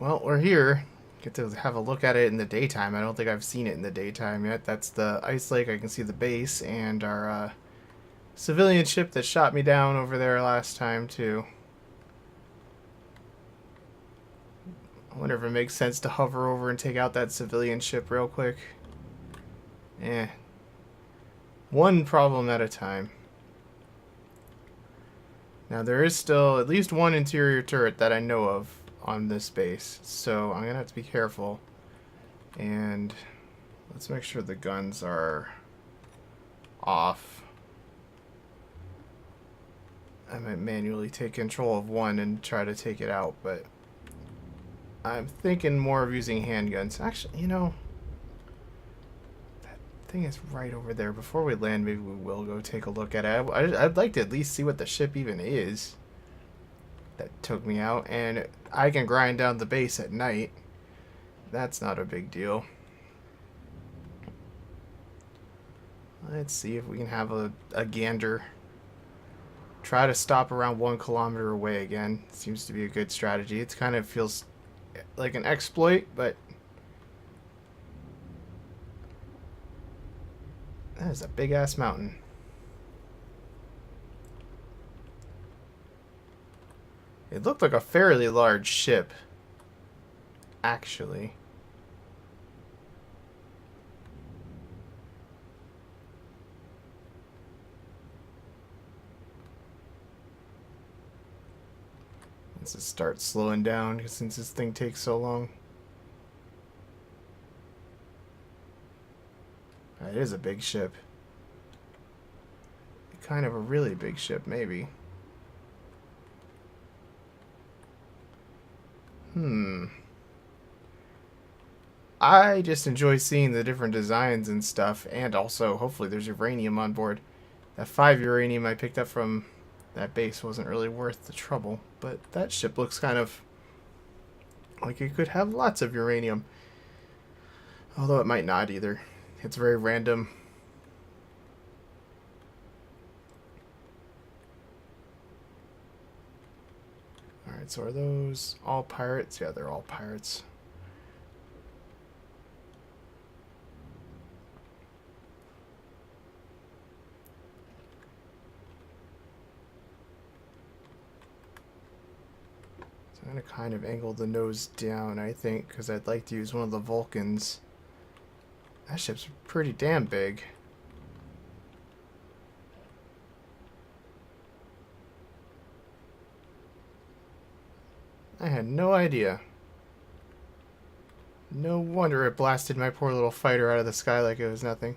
Well, we're here. Get to have a look at it in the daytime. I don't think I've seen it in the daytime yet. That's the ice lake. I can see the base and our civilian ship that shot me down over there last time, too. I wonder if it makes sense to hover over and take out that civilian ship real quick. Eh. One problem at a time. Now, there is still at least one interior turret that I know of on this base, so I'm going to have to be careful. And let's make sure the guns are off. I might manually take control of one and try to take it out, but I'm thinking more of using handguns. Actually, you know, that thing is right over there. Before we land, maybe we will go take a look at it. I'd like to at least see what the ship even is that took me out, and I can grind down the base at night. That's not a big deal. Let's see if we can have a gander. Try to stop around 1 kilometer away again. Seems to be a good strategy. It kind of feels like an exploit, but that is a big ass mountain. It looked like a fairly large ship, actually. Let's just start slowing down since this thing takes so long. It is a big ship. Kind of a really big ship, maybe. I just enjoy seeing the different designs and stuff, and also, hopefully, there's uranium on board. That 5 uranium I picked up from that base wasn't really worth the trouble, but that ship looks kind of like it could have lots of uranium. Although it might not either. It's very random. Alright, so are those all pirates? Yeah, they're all pirates. I'm going to kind of angle the nose down, I think, because I'd like to use one of the Vulcans. That ship's pretty damn big. I had no idea. No wonder it blasted my poor little fighter out of the sky like it was nothing.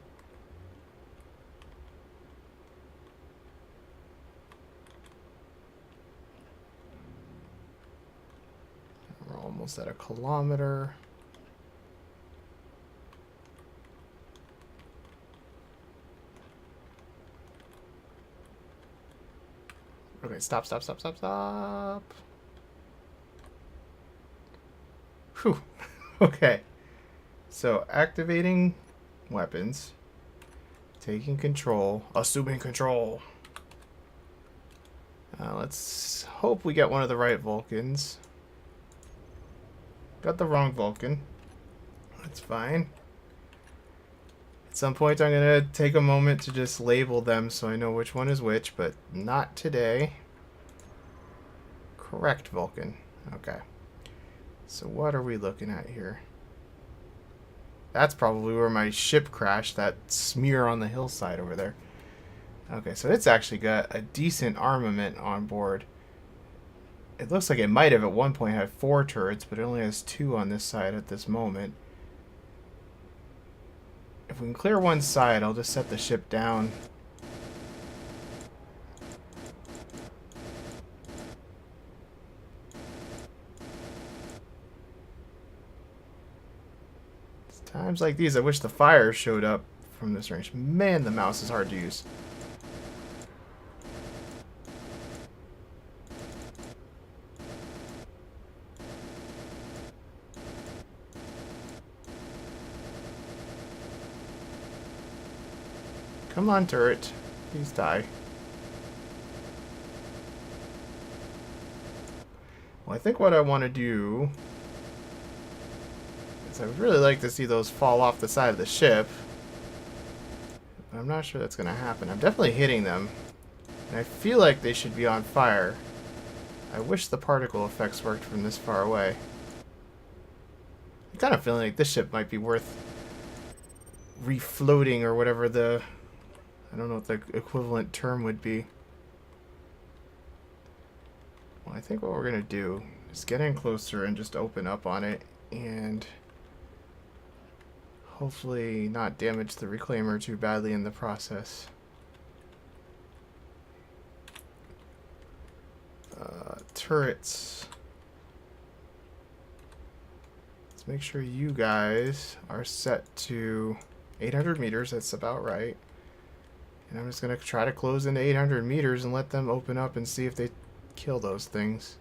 We're almost at 1 kilometer. Okay, stop. Whew. Okay. So, activating weapons. Taking control. Assuming control. Let's hope we get one of the right Vulcans. Got the wrong Vulcan. That's fine. At some point I'm going to take a moment to just label them so I know which one is which, but not today. Correct Vulcan. Okay. So what are we looking at here? That's probably where my ship crashed, that smear on the hillside over there. Okay, so it's actually got a decent armament on board. It looks like it might have at one point had 4 turrets, but it only has 2 on this side at this moment. If we can clear one side, I'll just set the ship down. It's times like these, I wish the fire showed up from this range. Man, the mouse is hard to use. Come on, turret. Please die. Well, I think what I want to do 'Cause I would really like to see those fall off the side of the ship. But I'm not sure that's going to happen. I'm definitely hitting them. And I feel like they should be on fire. I wish the particle effects worked from this far away. I'm kind of feeling like this ship might be worth refloating or whatever the... I don't know what the equivalent term would be. Well, I think what we're going to do is get in closer and just open up on it and hopefully not damage the reclaimer too badly in the process. Turrets. Let's make sure you guys are set to 800 meters. That's about right. And I'm just going to try to close into 800 meters and let them open up and see if they kill those things.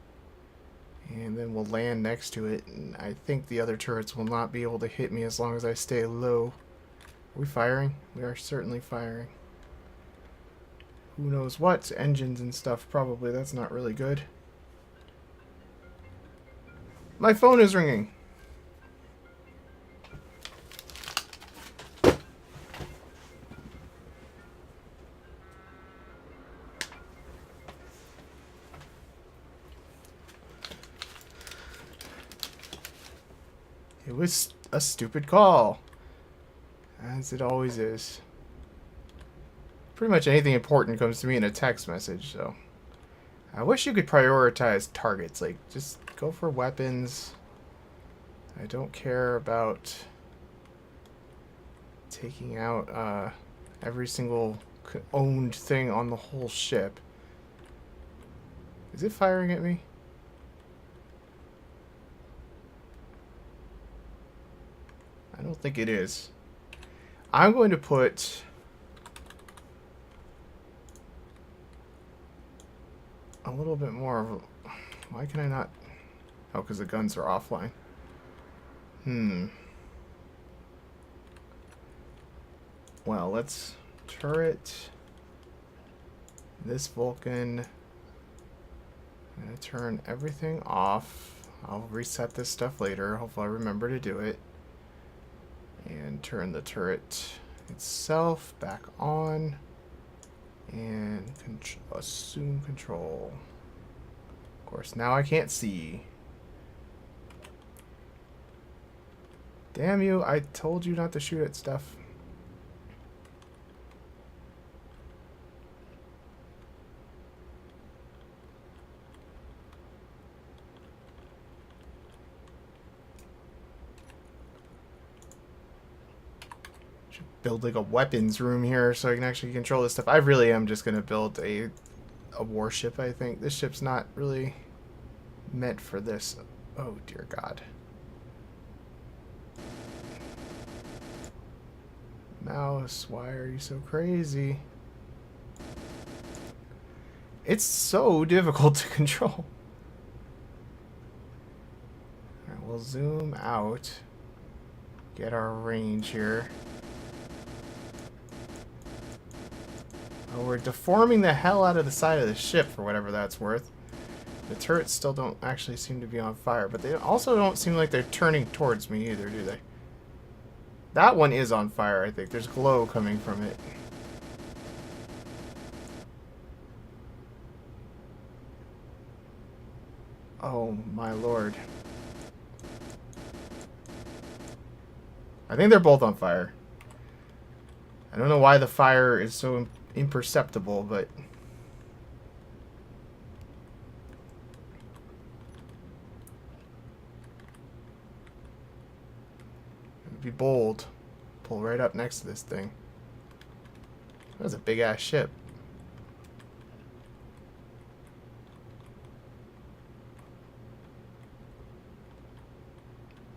And then we'll land next to it. And I think the other turrets will not be able to hit me as long as I stay low. Are we firing? We are certainly firing. Who knows what? Engines and stuff, probably. That's not really good. My phone is ringing. It was a stupid call. As it always is. Pretty much anything important comes to me in a text message, so... I wish you could prioritize targets. Like, just go for weapons. I don't care about taking out every single owned thing on the whole ship. Is it firing at me? I don't think it is. I'm going to put... a little bit more of a... Why can I not... Oh, because the guns are offline. Well, let's turret this Vulcan. I'm going to turn everything off. I'll reset this stuff later. Hopefully I remember to do it. And turn the turret itself back on. And assume control. Of course, now I can't see. Damn you, I told you not to shoot at stuff. Build like a weapons room here so I can actually control this stuff. I really am just gonna build a warship, I think. This ship's not really meant for this. Oh dear God. Mouse, why are you so crazy? It's so difficult to control. Alright, we'll zoom out. Get our range here. Oh, we're deforming the hell out of the side of the ship for whatever that's worth. The turrets still don't actually seem to be on fire, but they also don't seem like they're turning towards me either, do they? That one is on fire, I think. There's glow coming from it. Oh, my lord. I think they're both on fire. I don't know why the fire is so imperceptible, but be bold. Pull right up next to this thing. That was a big ass ship.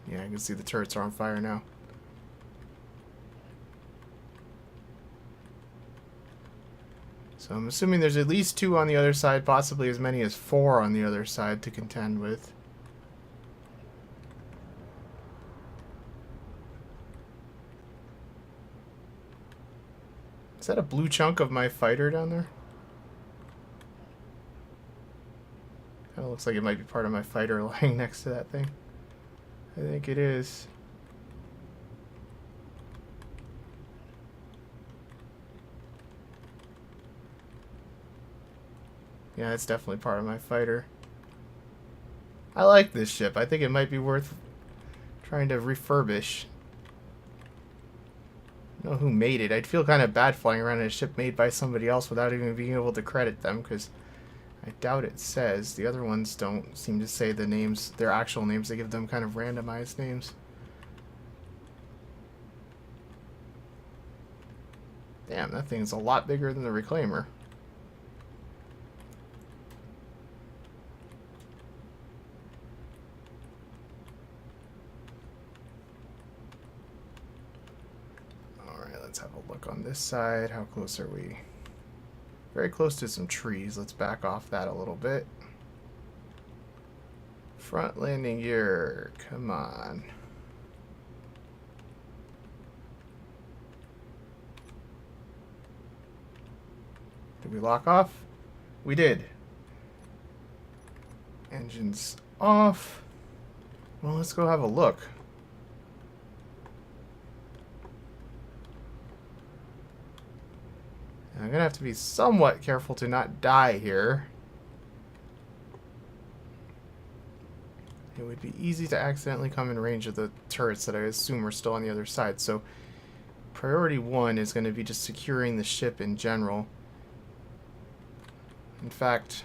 Yeah, I can see the turrets are on fire now. So I'm assuming there's at least 2 on the other side, possibly as many as 4 on the other side to contend with. Is that a blue chunk of my fighter down there? Kinda looks like it might be part of my fighter lying next to that thing. I think it is. Yeah, it's definitely part of my fighter. I like this ship. I think it might be worth trying to refurbish. I don't know who made it. I'd feel kind of bad flying around in a ship made by somebody else without even being able to credit them, because I doubt it says. The other ones don't seem to say the names, their actual names. They give them kind of randomized names. Damn, that thing's a lot bigger than the Reclaimer. Alright, let's have a look on this side. How close are we? Very close to some trees. Let's back off that a little bit. Front landing gear. Come on. Did we lock off? We did. Engines off. Well, let's go have a look. I'm gonna have to be somewhat careful to not die here. It would be easy to accidentally come in range of the turrets that I assume are still on the other side. So priority 1 is going to be just securing the ship in general. In fact,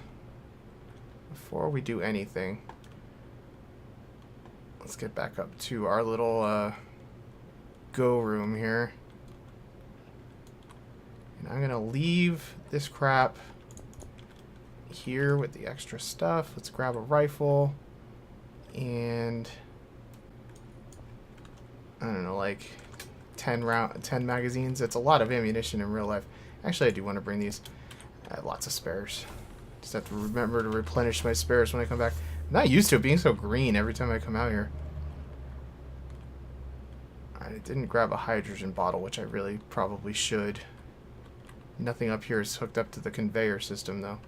before we do anything, let's get back up to our little go room here. And I'm going to leave this crap here with the extra stuff. Let's grab a rifle and I don't know, like 10 magazines. It's a lot of ammunition in real life. Actually, I do want to bring these. I have lots of spares. Just have to remember to replenish my spares when I come back. I'm not used to it being so green every time I come out here. Alright, I didn't grab a hydrogen bottle, which I really probably should. Nothing up here is hooked up to the conveyor system, though,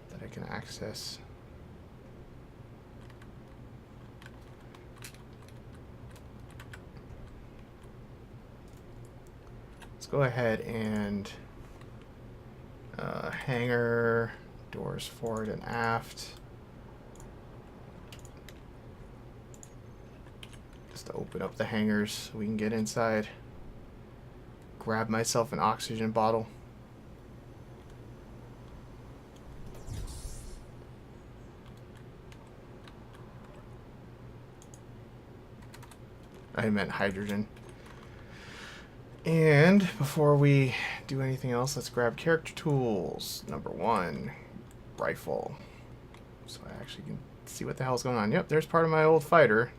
that I can access. Let's go ahead and hangar, doors forward and aft. Just to open up the hangars so we can get inside. Grab myself an oxygen bottle. I meant hydrogen. And before we do anything else, let's grab character tools. Number 1, rifle. So I actually can see what the hell's going on. Yep, there's part of my old fighter.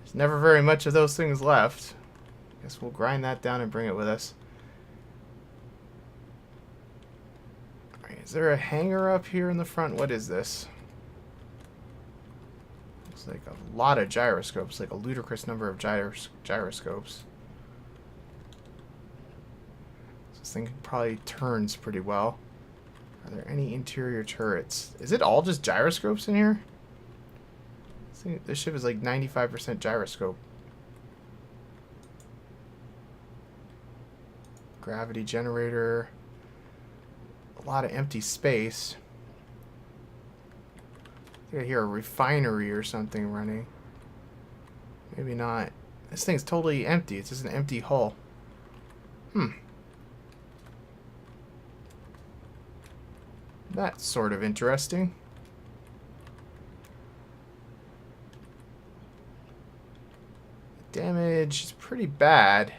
There's never very much of those things left. Guess we'll grind that down and bring it with us. Alright, is there a hangar up here in the front? What is this? Looks like a lot of gyroscopes, like a ludicrous number of gyroscopes. This thing probably turns pretty well. Are there any interior turrets? Is it all just gyroscopes in here? This ship is like 95% gyroscope. Gravity generator. A lot of empty space. I think I hear a refinery or something running. Maybe not. This thing's totally empty. It's just an empty hull. That's sort of interesting. Damage is pretty bad.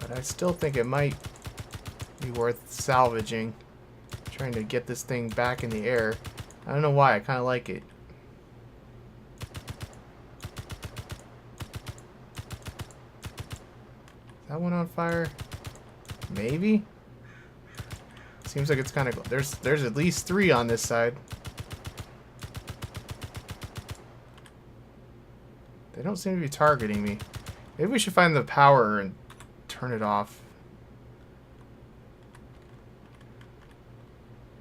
But I still think it might be worth salvaging. Trying to get this thing back in the air. I don't know why, I kind of like it. That one on fire? Maybe? Seems like it's kind of... There's at least 3 on this side. They don't seem to be targeting me. Maybe we should find the power and turn it off.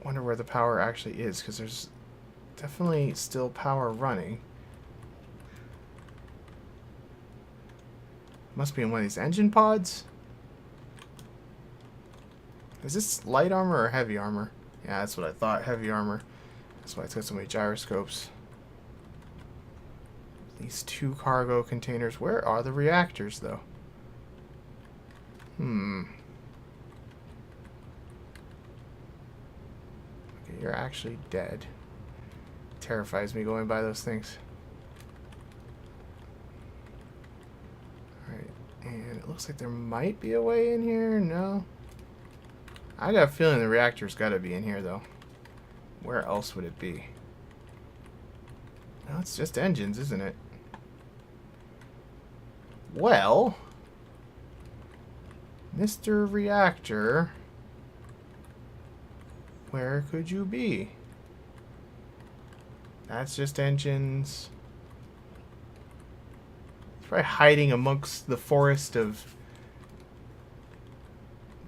Wonder where the power actually is, because there's definitely still power running. Must be in one of these engine pods. Is this light armor or heavy armor? Yeah, that's what I thought. Heavy armor. That's why it's got so many gyroscopes. These 2 cargo containers. Where are the reactors, though? Okay, you're actually dead. Terrifies me going by those things. Alright, and it looks like there might be a way in here. No? I got a feeling the reactor's got to be in here, though. Where else would it be? No, it's just engines, isn't it? Well, Mr. Reactor, where could you be? That's just engines. It's probably hiding amongst the forest of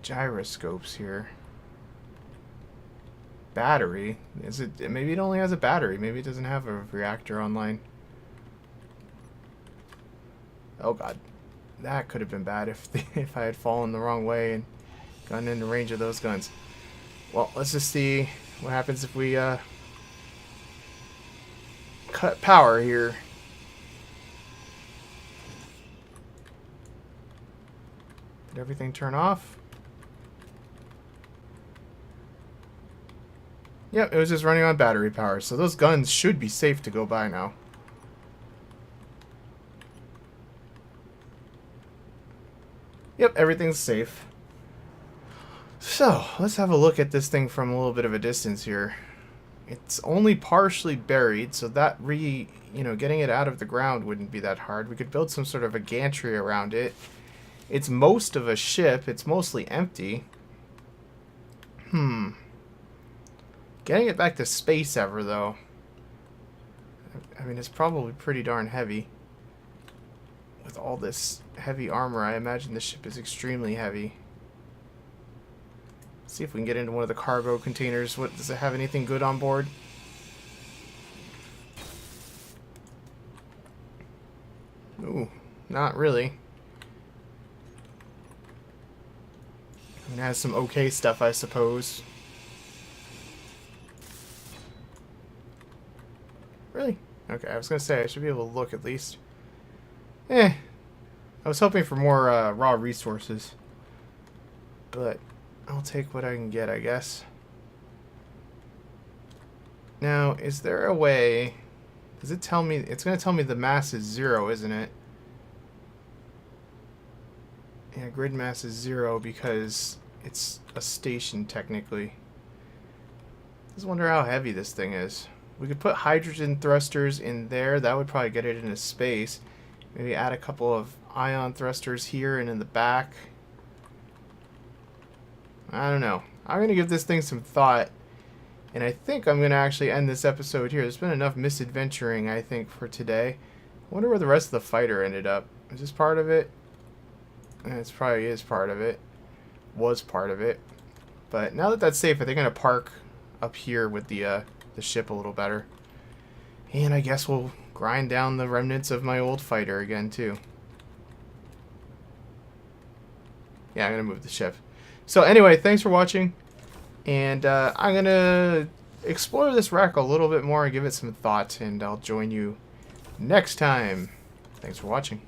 gyroscopes here. Battery? Is it? Maybe it only has a battery. Maybe it doesn't have a reactor online. Oh god, that could have been bad if I had fallen the wrong way and gotten into range of those guns. Well, let's just see what happens if we cut power here. Did everything turn off? Yep, it was just running on battery power, so those guns should be safe to go by now. Yep, everything's safe. So, let's have a look at this thing from a little bit of a distance here. It's only partially buried, so that getting it out of the ground wouldn't be that hard. We could build some sort of a gantry around it. It's most of a ship. It's mostly empty. Getting it back to space ever, though. I mean, it's probably pretty darn heavy. With all this heavy armor, I imagine this ship is extremely heavy. Let's see if we can get into one of the cargo containers. What, does it have anything good on board? Ooh, not really. It has some okay stuff, I suppose. Really? Okay, I was gonna say I should be able to look at least. I was hoping for more raw resources, but I'll take what I can get, I guess. Now, is there a way? Does it tell me? It's gonna tell me the mass is 0, isn't it? Yeah, grid mass is 0 because it's a station technically. Just wonder how heavy this thing is. We could put hydrogen thrusters in there. That would probably get it into space. Maybe add a couple of ion thrusters here and in the back. I don't know. I'm going to give this thing some thought. And I think I'm going to actually end this episode here. There's been enough misadventuring, I think, for today. I wonder where the rest of the fighter ended up. Is this part of it? It probably is part of it. Was part of it. But now that that's safe, I think I'm going to park up here with the ship a little better. And I guess we'll grind down the remnants of my old fighter again, too. Yeah, I'm going to move the ship. So anyway, thanks for watching. And I'm going to explore this wreck a little bit more and give it some thought. And I'll join you next time. Thanks for watching.